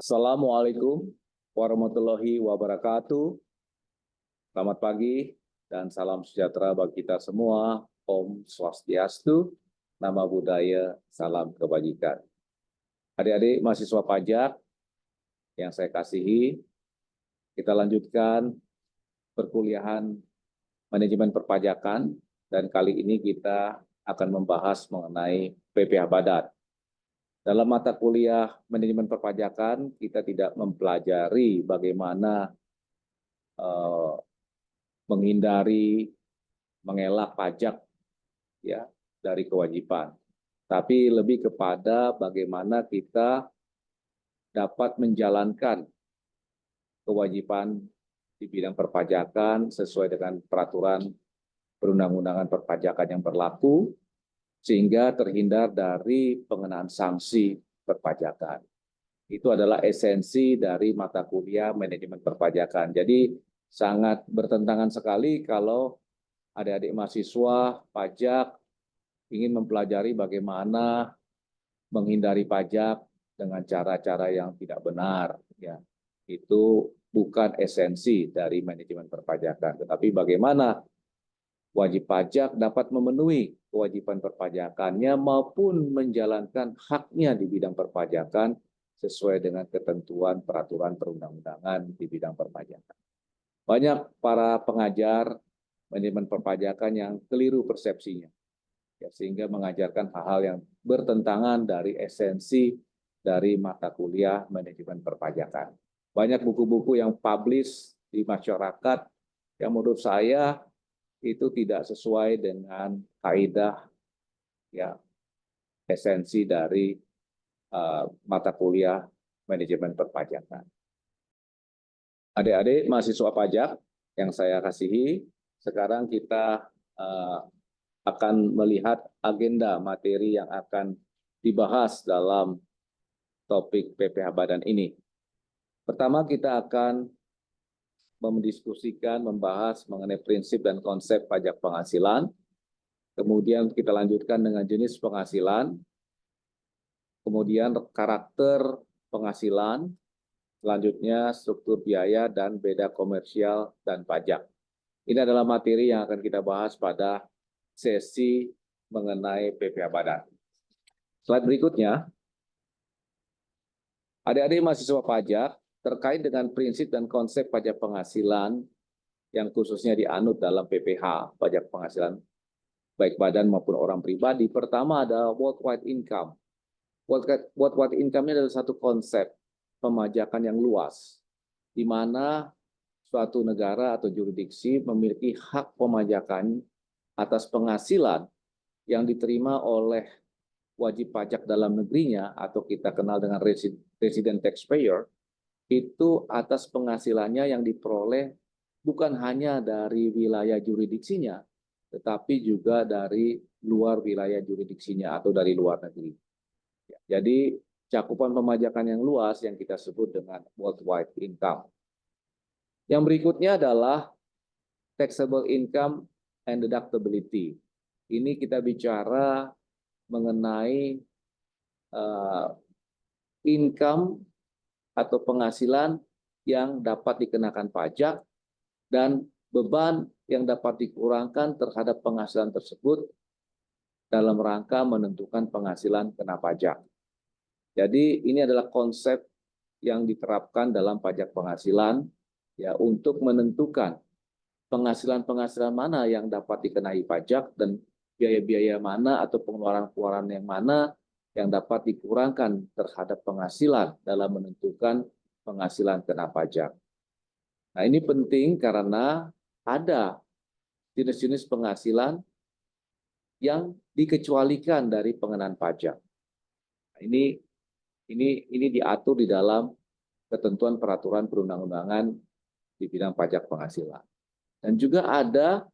Assalamualaikum warahmatullahi wabarakatuh. Selamat pagi dan salam sejahtera bagi kita semua. Om Swastiastu, Namo Buddhaya, salam kebajikan. Adik-adik mahasiswa pajak yang saya kasihi, kita lanjutkan perkuliahan manajemen perpajakan dan kali ini kita akan membahas mengenai PPh Badan. Dalam mata kuliah manajemen perpajakan, kita tidak mempelajari bagaimana menghindari mengelak pajak ya dari kewajiban, tapi lebih kepada bagaimana kita dapat menjalankan kewajiban di bidang perpajakan sesuai dengan peraturan perundang-undangan perpajakan yang berlaku, sehingga terhindar dari pengenaan sanksi perpajakan. Itu adalah esensi dari mata kuliah manajemen perpajakan. Jadi sangat bertentangan sekali kalau adik-adik mahasiswa pajak ingin mempelajari bagaimana menghindari pajak dengan cara-cara yang tidak benar. Ya, itu bukan esensi dari manajemen perpajakan, tetapi bagaimana wajib pajak dapat memenuhi kewajiban perpajakannya maupun menjalankan haknya di bidang perpajakan sesuai dengan ketentuan peraturan perundang-undangan di bidang perpajakan. Banyak para pengajar manajemen perpajakan yang keliru persepsinya, ya, sehingga mengajarkan hal-hal yang bertentangan dari esensi dari mata kuliah manajemen perpajakan. Banyak buku-buku yang publish di masyarakat yang menurut saya itu tidak sesuai dengan kaidah ya esensi dari mata kuliah manajemen perpajakan. Adik-adik mahasiswa pajak yang saya kasihi, sekarang kita akan melihat agenda materi yang akan dibahas dalam topik PPh Badan ini. Pertama, kita akan mendiskusikan, membahas mengenai prinsip dan konsep pajak penghasilan. Kemudian kita lanjutkan dengan jenis penghasilan, kemudian karakter penghasilan, selanjutnya struktur biaya dan beda komersial dan pajak. Ini adalah materi yang akan kita bahas pada sesi mengenai PPh Badan. Slide berikutnya, adik-adik mahasiswa pajak terkait dengan prinsip dan konsep pajak penghasilan yang khususnya dianut dalam PPh, pajak penghasilan baik badan maupun orang pribadi. Pertama ada worldwide income. Worldwide income ini adalah satu konsep pemajakan yang luas, di mana suatu negara atau jurisdiksi memiliki hak pemajakan atas penghasilan yang diterima oleh wajib pajak dalam negerinya atau kita kenal dengan resident taxpayer, itu atas penghasilannya yang diperoleh bukan hanya dari wilayah juridiksinya, tetapi juga dari luar wilayah juridiksinya atau dari luar negeri. Jadi cakupan pemajakan yang luas yang kita sebut dengan worldwide income. Yang berikutnya adalah taxable income and deductibility. Ini kita bicara mengenai income atau penghasilan yang dapat dikenakan pajak dan beban yang dapat dikurangkan terhadap penghasilan tersebut dalam rangka menentukan penghasilan kena pajak. Jadi ini adalah konsep yang diterapkan dalam pajak penghasilan ya untuk menentukan penghasilan-penghasilan mana yang dapat dikenai pajak dan biaya-biaya mana atau pengeluaran-pengeluaran yang mana yang dapat dikurangkan terhadap penghasilan dalam menentukan penghasilan kena pajak. Nah, ini penting karena ada jenis-jenis penghasilan yang dikecualikan dari pengenaan pajak. Nah, ini diatur di dalam ketentuan peraturan perundang-undangan di bidang pajak penghasilan. Dan juga ada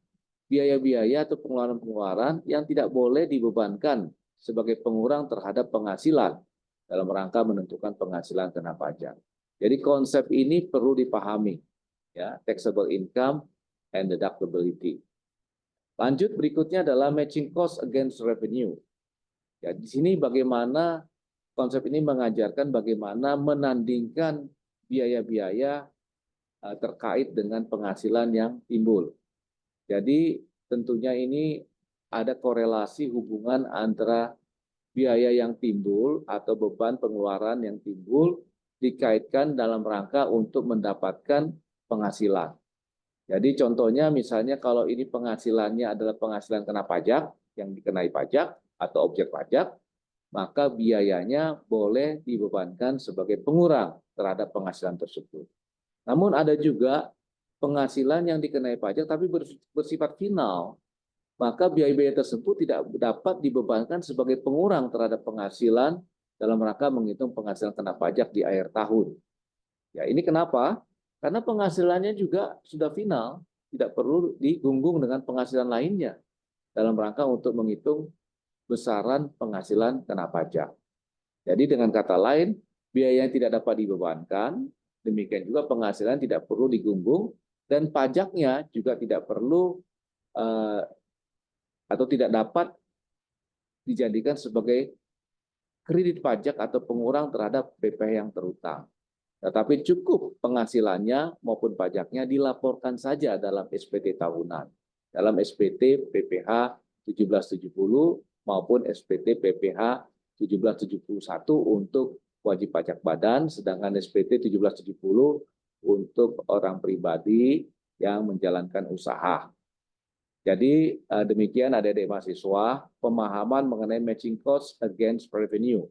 biaya-biaya atau pengeluaran-pengeluaran yang tidak boleh dibebankan sebagai pengurang terhadap penghasilan dalam rangka menentukan penghasilan kena pajak. Jadi konsep ini perlu dipahami, ya, taxable income and deductibility. Lanjut berikutnya adalah matching cost against revenue. Ya, di sini bagaimana konsep ini mengajarkan bagaimana menandingkan biaya-biaya terkait dengan penghasilan yang timbul. Jadi tentunya ini ada korelasi hubungan antara biaya yang timbul atau beban pengeluaran yang timbul dikaitkan dalam rangka untuk mendapatkan penghasilan. Jadi contohnya misalnya kalau ini penghasilannya adalah penghasilan kena pajak, yang dikenai pajak atau objek pajak, maka biayanya boleh dibebankan sebagai pengurang terhadap penghasilan tersebut. Namun ada juga penghasilan yang dikenai pajak tapi bersifat final, maka biaya-biaya tersebut tidak dapat dibebankan sebagai pengurang terhadap penghasilan dalam rangka menghitung penghasilan kena pajak di akhir tahun. Ya, ini kenapa? Karena penghasilannya juga sudah final, tidak perlu digunggung dengan penghasilan lainnya dalam rangka untuk menghitung besaran penghasilan kena pajak. Jadi dengan kata lain, biaya yang tidak dapat dibebankan, demikian juga penghasilan tidak perlu digunggung, dan pajaknya juga tidak perlu atau tidak dapat dijadikan sebagai kredit pajak atau pengurang terhadap BPH yang terutang. Tetapi cukup penghasilannya maupun pajaknya dilaporkan saja dalam SPT tahunan, dalam SPT PPH 1770 maupun SPT PPH 1771 untuk wajib pajak badan, sedangkan SPT 1770 untuk orang pribadi yang menjalankan usaha. Jadi demikian adik-adik mahasiswa, pemahaman mengenai matching cost against revenue.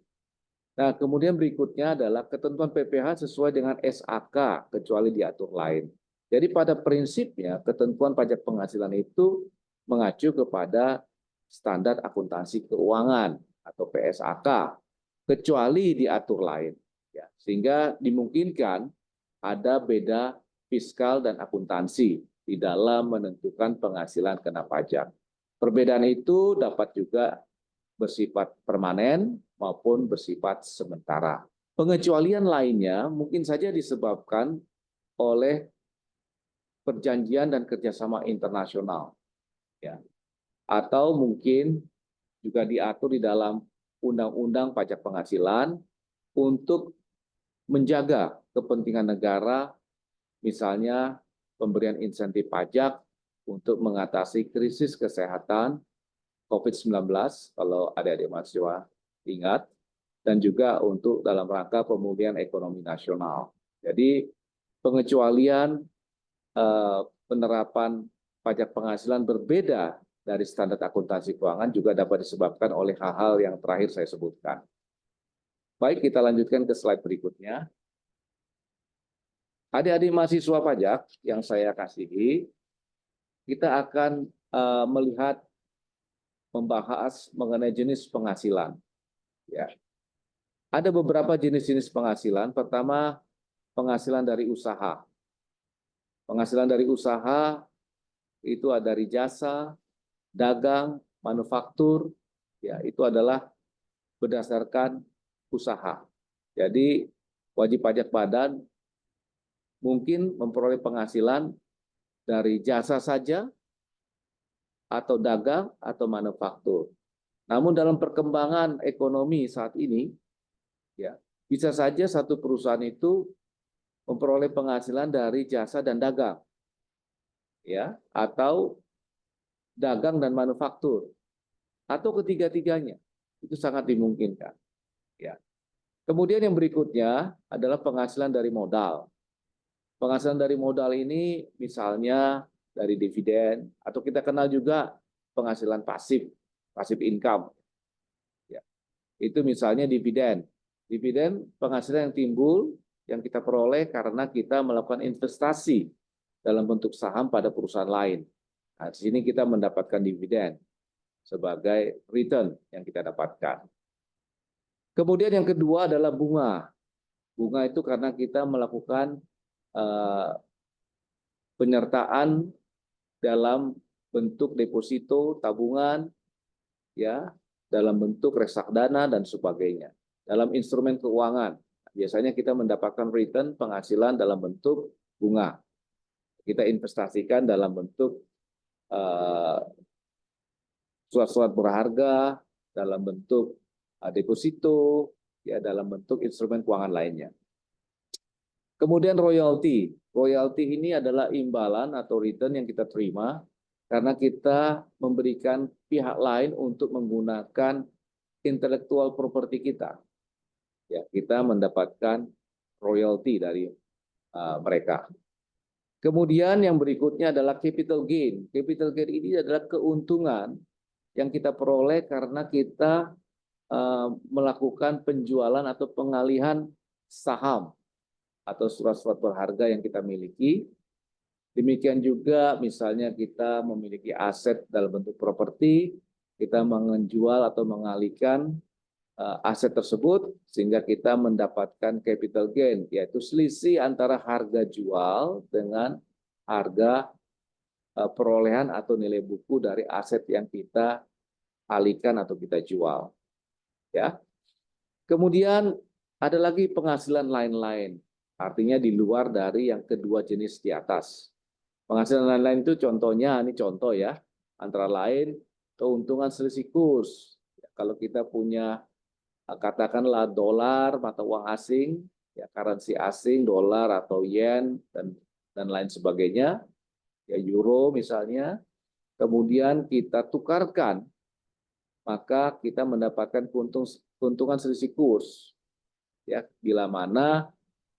Nah, kemudian berikutnya adalah ketentuan PPH sesuai dengan SAK, kecuali diatur lain. Jadi pada prinsipnya, ketentuan pajak penghasilan itu mengacu kepada standar akuntansi keuangan atau PSAK, kecuali diatur lain. Ya, sehingga dimungkinkan ada beda fiskal dan akuntansi di dalam menentukan penghasilan kena pajak. Perbedaan itu dapat juga bersifat permanen maupun bersifat sementara. Pengecualian lainnya mungkin saja disebabkan oleh perjanjian dan kerjasama internasional, ya, atau mungkin juga diatur di dalam Undang-Undang Pajak Penghasilan untuk menjaga kepentingan negara, misalnya pemberian insentif pajak untuk mengatasi krisis kesehatan COVID-19, kalau adik-adik mahasiswa ingat, dan juga untuk dalam rangka pemulihan ekonomi nasional. Jadi pengecualian penerapan pajak penghasilan berbeda dari standar akuntansi keuangan juga dapat disebabkan oleh hal-hal yang terakhir saya sebutkan. Baik, kita lanjutkan ke slide berikutnya. Adik-adik mahasiswa pajak yang saya kasihi, kita akan melihat membahas mengenai jenis penghasilan. Ya. Ada beberapa jenis-jenis penghasilan. Pertama, penghasilan dari usaha. Penghasilan dari usaha itu ada dari jasa, dagang, manufaktur. Ya, itu adalah berdasarkan usaha. Jadi wajib pajak badan mungkin memperoleh penghasilan dari jasa saja, atau dagang, atau manufaktur. Namun dalam perkembangan ekonomi saat ini, ya, bisa saja satu perusahaan itu memperoleh penghasilan dari jasa dan dagang, ya, atau dagang dan manufaktur, atau ketiga-tiganya. Itu sangat dimungkinkan. Ya. Kemudian yang berikutnya adalah penghasilan dari modal. Penghasilan dari modal ini misalnya dari dividen, atau kita kenal juga penghasilan pasif, passive income. Ya. Itu misalnya dividen. Dividen penghasilan yang timbul yang kita peroleh karena kita melakukan investasi dalam bentuk saham pada perusahaan lain. Nah, di sini kita mendapatkan dividen sebagai return yang kita dapatkan. Kemudian yang kedua adalah bunga. Bunga itu karena kita melakukan penyertaan dalam bentuk deposito, tabungan, ya, dalam bentuk reksadana dan sebagainya. Dalam instrumen keuangan, biasanya kita mendapatkan return penghasilan dalam bentuk bunga. Kita investasikan dalam bentuk surat-surat berharga, dalam bentuk deposito, ya dalam bentuk instrumen keuangan lainnya. Kemudian royalti. Royalti ini adalah imbalan atau return yang kita terima karena kita memberikan pihak lain untuk menggunakan intellectual property kita. Ya, kita mendapatkan royalti dari mereka. Kemudian yang berikutnya adalah capital gain. Capital gain ini adalah keuntungan yang kita peroleh karena kita melakukan penjualan atau pengalihan saham atau surat-surat berharga yang kita miliki. Demikian juga misalnya kita memiliki aset dalam bentuk properti, kita menjual atau mengalihkan aset tersebut sehingga kita mendapatkan capital gain, yaitu selisih antara harga jual dengan harga perolehan atau nilai buku dari aset yang kita alihkan atau kita jual. Ya. Kemudian ada lagi penghasilan lain-lain, artinya di luar dari yang kedua jenis di atas. Penghasilan lain-lain itu contohnya, ini contoh ya, antara lain keuntungan selisih kurs. Kalau kita punya katakanlah dolar, mata uang asing, ya currency asing, dolar atau yen dan lain sebagainya, ya euro misalnya, kemudian kita tukarkan, maka kita mendapatkan keuntungan selisih kurs. Ya, bila mana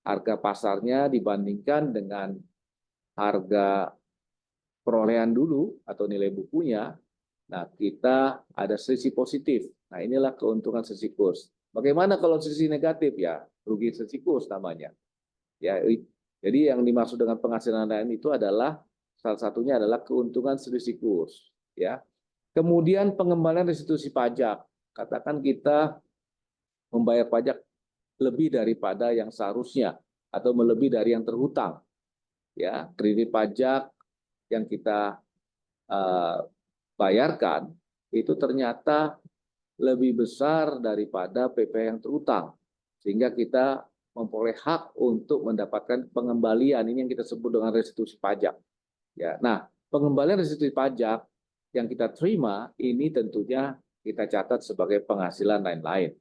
harga pasarnya dibandingkan dengan harga perolehan dulu atau nilai bukunya, nah kita ada selisih positif. Nah inilah keuntungan selisih kurs. Bagaimana kalau selisih negatif ya? Rugi selisih kurs namanya. Ya, jadi yang dimaksud dengan penghasilan lain itu adalah salah satunya adalah keuntungan selisih kurs. Ya. Kemudian pengembalian restitusi pajak. Katakan kita membayar pajak lebih daripada yang seharusnya atau melebihi dari yang terhutang. Ya, kredit pajak yang kita bayarkan itu ternyata lebih besar daripada PPh yang terhutang, sehingga kita memperoleh hak untuk mendapatkan pengembalian. Ini yang kita sebut dengan restitusi pajak. Ya, nah pengembalian restitusi pajak yang kita terima ini tentunya kita catat sebagai penghasilan lain-lain.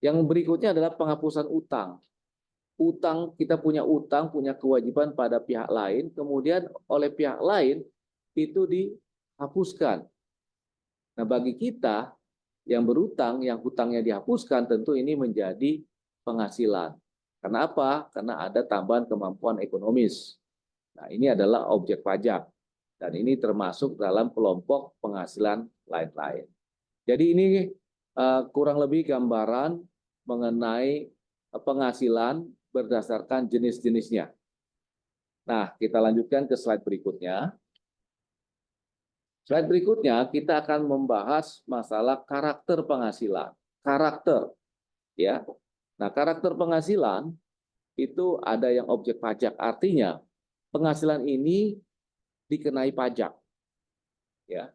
Yang berikutnya adalah penghapusan utang. Utang, kita punya utang, punya kewajiban pada pihak lain, kemudian oleh pihak lain itu dihapuskan. Nah, bagi kita yang berutang, yang hutangnya dihapuskan, tentu ini menjadi penghasilan. Karena apa? Karena ada tambahan kemampuan ekonomis. Nah, ini adalah objek pajak. Dan ini termasuk dalam kelompok penghasilan lain-lain. Jadi ini kurang lebih gambaran mengenai penghasilan berdasarkan jenis-jenisnya. Nah, kita lanjutkan ke slide berikutnya. Slide berikutnya kita akan membahas masalah karakter penghasilan. Karakter, ya. Nah, karakter penghasilan itu ada yang objek pajak. Artinya penghasilan ini dikenai pajak. Ya.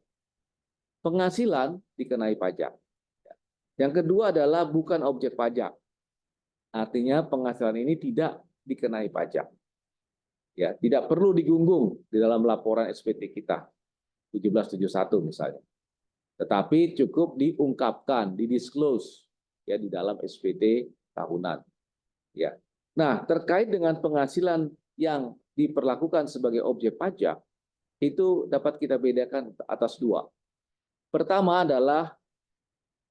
Penghasilan dikenai pajak. Yang kedua adalah bukan objek pajak. Artinya penghasilan ini tidak dikenai pajak. Ya, tidak perlu digunggung di dalam laporan SPT kita 1771 misalnya. Tetapi cukup diungkapkan, didisclose ya di dalam SPT tahunan. Ya. Nah, terkait dengan penghasilan yang diperlakukan sebagai objek pajak, itu dapat kita bedakan atas dua. Pertama adalah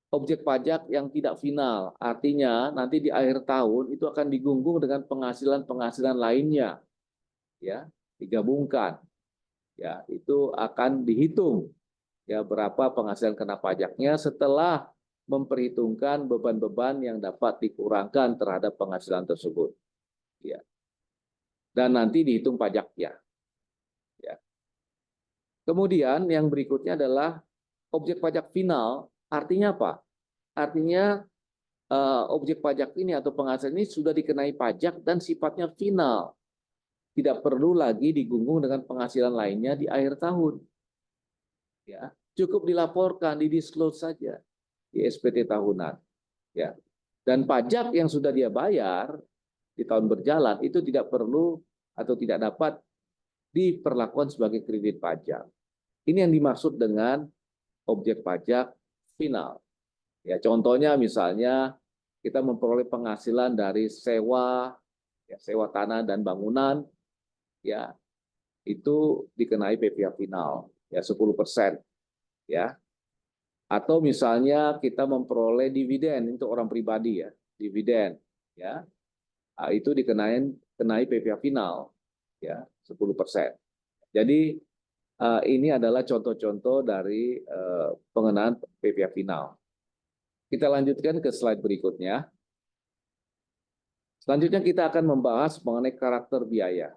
objek pajak yang tidak final, artinya nanti di akhir tahun itu akan digunggung dengan penghasilan-penghasilan lainnya, ya, digabungkan, ya, itu akan dihitung, ya, berapa penghasilan kena pajaknya setelah memperhitungkan beban-beban yang dapat dikurangkan terhadap penghasilan tersebut, ya, dan nanti dihitung pajaknya, ya. Kemudian yang berikutnya adalah objek pajak final. Artinya apa? Artinya objek pajak ini atau penghasilan ini sudah dikenai pajak dan sifatnya final. Tidak perlu lagi digunggung dengan penghasilan lainnya di akhir tahun. Ya, cukup dilaporkan, didisclose saja di SPT tahunan. Ya. Dan pajak yang sudah dia bayar di tahun berjalan itu tidak perlu atau tidak dapat diperlakukan sebagai kredit pajak. Ini yang dimaksud dengan objek pajak final. Ya, contohnya misalnya kita memperoleh penghasilan dari sewa, ya, sewa tanah dan bangunan, ya itu dikenai PPh final, ya 10%, ya. Atau misalnya kita memperoleh dividen untuk orang pribadi, ya, dividen, ya, itu kenai PPh final, ya 10%. Jadi ini adalah contoh-contoh dari pengenaan PPh final. Kita lanjutkan ke slide berikutnya. Selanjutnya kita akan membahas mengenai karakter biaya.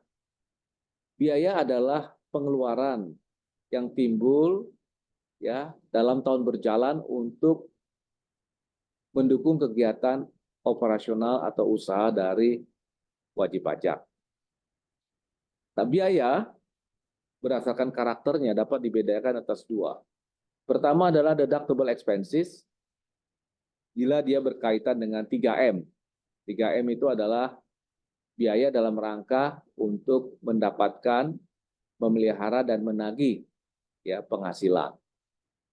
Biaya adalah pengeluaran yang timbul, ya, dalam tahun berjalan untuk mendukung kegiatan operasional atau usaha dari wajib pajak. Nah, biaya berdasarkan karakternya dapat dibedakan atas dua. Pertama adalah deductible expenses, bila dia berkaitan dengan 3M. 3M itu adalah biaya dalam rangka untuk mendapatkan, memelihara, dan menagih, ya, penghasilan.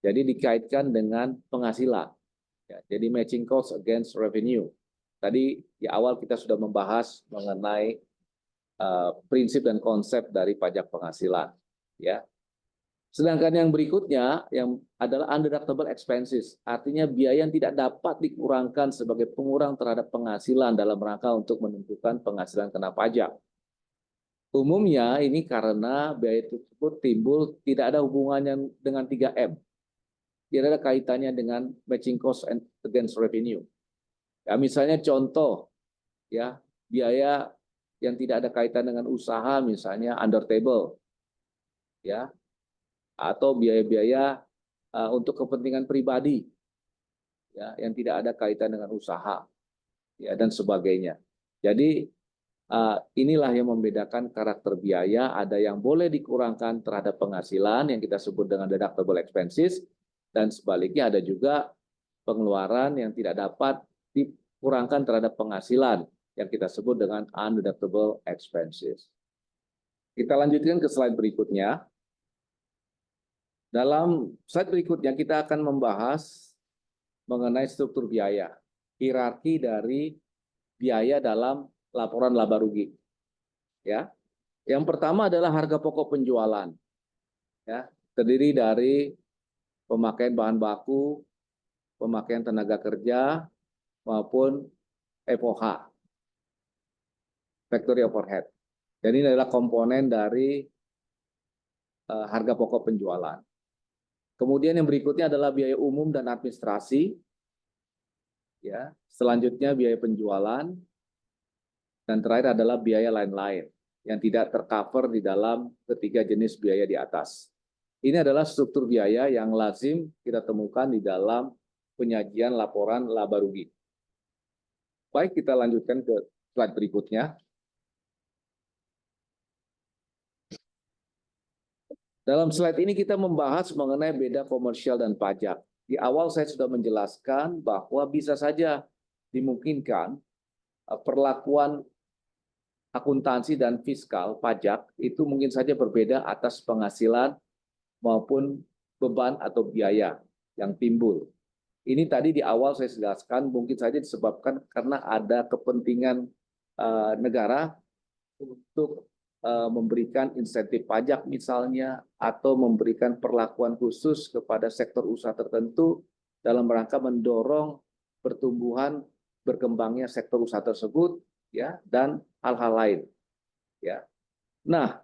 Jadi dikaitkan dengan penghasilan. Ya, jadi matching cost against revenue. Tadi di awal kita sudah membahas mengenai prinsip dan konsep dari pajak penghasilan. Ya. Sedangkan yang berikutnya yang adalah undeductible expenses, artinya biaya yang tidak dapat dikurangkan sebagai pengurang terhadap penghasilan dalam rangka untuk menentukan penghasilan kena pajak. Umumnya ini karena biaya tersebut timbul tidak ada hubungannya dengan 3M. Tidak ada kaitannya dengan matching cost against revenue. Ya, misalnya contoh, ya, biaya yang tidak ada kaitan dengan usaha, misalnya under table, ya, atau biaya-biaya untuk kepentingan pribadi, ya, yang tidak ada kaitan dengan usaha, ya, dan sebagainya. Jadi inilah yang membedakan karakter biaya. Ada yang boleh dikurangkan terhadap penghasilan yang kita sebut dengan deductible expenses, dan sebaliknya ada juga pengeluaran yang tidak dapat dikurangkan terhadap penghasilan yang kita sebut dengan undeductible expenses. Kita lanjutkan ke slide berikutnya. Dalam slide berikutnya kita akan membahas mengenai struktur biaya, hierarki dari biaya dalam laporan laba rugi. Ya, yang pertama adalah harga pokok penjualan. Ya, terdiri dari pemakaian bahan baku, pemakaian tenaga kerja, maupun FOH, factory overhead. Jadi ini adalah komponen dari harga pokok penjualan. Kemudian yang berikutnya adalah biaya umum dan administrasi. Ya, selanjutnya biaya penjualan, dan terakhir adalah biaya lain-lain yang tidak tercover di dalam ketiga jenis biaya di atas. Ini adalah struktur biaya yang lazim kita temukan di dalam penyajian laporan laba rugi. Baik, kita lanjutkan ke slide berikutnya. Dalam slide ini kita membahas mengenai beda komersial dan pajak. Di awal saya sudah menjelaskan bahwa bisa saja dimungkinkan perlakuan akuntansi dan fiskal pajak itu mungkin saja berbeda atas penghasilan maupun beban atau biaya yang timbul. Ini tadi di awal saya jelaskan mungkin saja disebabkan karena ada kepentingan negara untuk memberikan insentif pajak misalnya, atau memberikan perlakuan khusus kepada sektor usaha tertentu dalam rangka mendorong pertumbuhan berkembangnya sektor usaha tersebut, ya, dan hal-hal lain, ya. Nah,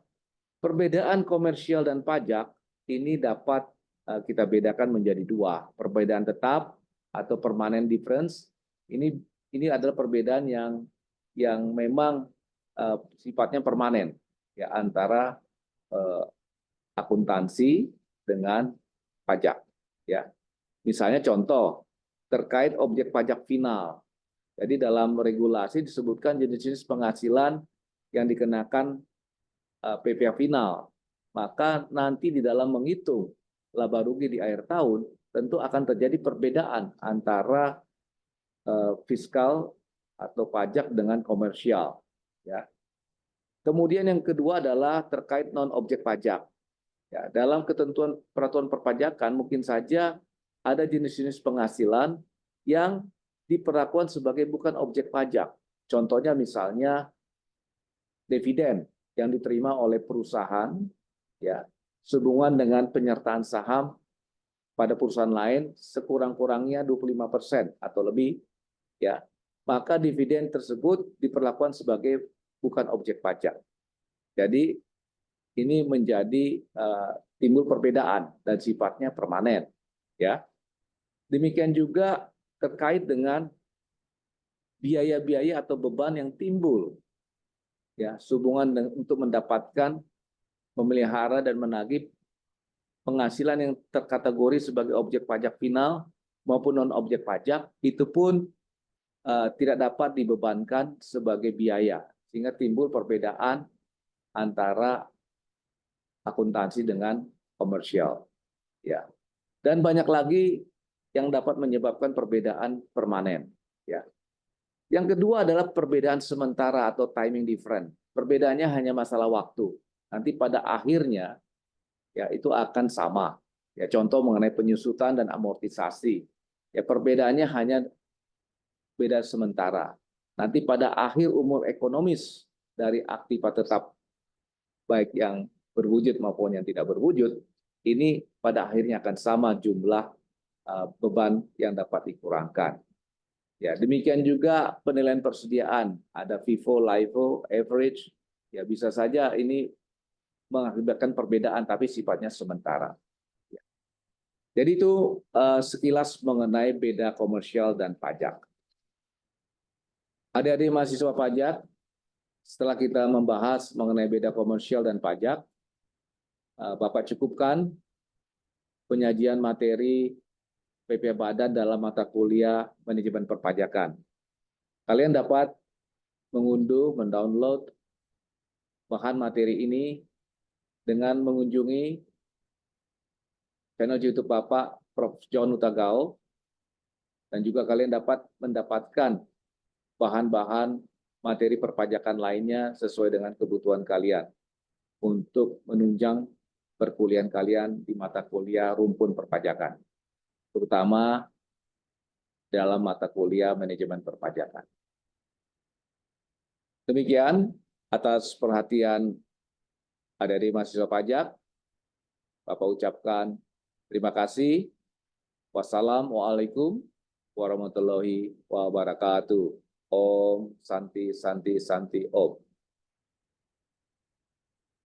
perbedaan komersial dan pajak ini dapat kita bedakan menjadi dua, perbedaan tetap atau permanent difference. Ini adalah perbedaan yang memang sifatnya permanen, ya, antara akuntansi dengan pajak, ya. Misalnya contoh terkait objek pajak final. Jadi dalam regulasi disebutkan jenis-jenis penghasilan yang dikenakan PPh final. Maka nanti di dalam menghitung laba rugi di akhir tahun tentu akan terjadi perbedaan antara fiskal atau pajak dengan komersial, ya. Kemudian yang kedua adalah terkait non objek pajak. Ya, dalam ketentuan peraturan perpajakan mungkin saja ada jenis-jenis penghasilan yang diperlakukan sebagai bukan objek pajak. Contohnya misalnya dividen yang diterima oleh perusahaan, ya, sehubungan dengan penyertaan saham pada perusahaan lain sekurang-kurangnya 25% atau lebih, ya, maka dividen tersebut diperlakukan sebagai bukan objek pajak. Jadi ini menjadi timbul perbedaan dan sifatnya permanen, ya. Demikian juga terkait dengan biaya-biaya atau beban yang timbul, ya, sehubungan untuk mendapatkan, memelihara dan menagih penghasilan yang terkategori sebagai objek pajak final maupun non objek pajak, itu pun tidak dapat dibebankan sebagai biaya, sehingga timbul perbedaan antara akuntansi dengan komersial, ya. Dan banyak lagi yang dapat menyebabkan perbedaan permanen, ya. Yang kedua adalah perbedaan sementara atau timing difference. Perbedaannya hanya masalah waktu. Nanti pada akhirnya, ya, itu akan sama. Ya, contoh mengenai penyusutan dan amortisasi. Ya, perbedaannya hanya beda sementara. Nanti pada akhir umur ekonomis dari aktiva tetap, baik yang berwujud maupun yang tidak berwujud, ini pada akhirnya akan sama jumlah beban yang dapat dikurangkan. Ya, demikian juga penilaian persediaan, ada FIFO, LIFO, average, ya bisa saja ini mengakibatkan perbedaan tapi sifatnya sementara. Ya. Jadi itu sekilas mengenai beda komersial dan pajak. Adik-adik mahasiswa pajak, setelah kita membahas mengenai beda komersial dan pajak, Bapak cukupkan penyajian materi PP Badan dalam mata kuliah manajemen perpajakan. Kalian dapat mengunduh, mendownload bahan materi ini dengan mengunjungi channel YouTube Bapak, Prof. John Utagao, dan juga kalian dapat mendapatkan bahan-bahan materi perpajakan lainnya sesuai dengan kebutuhan kalian untuk menunjang perkuliahan kalian di mata kuliah rumpun perpajakan, terutama dalam mata kuliah manajemen perpajakan. Demikian atas perhatian adik-adik mahasiswa pajak, Bapak ucapkan terima kasih. Wassalamualaikum warahmatullahi wabarakatuh. Om Santi Santi Santi Om.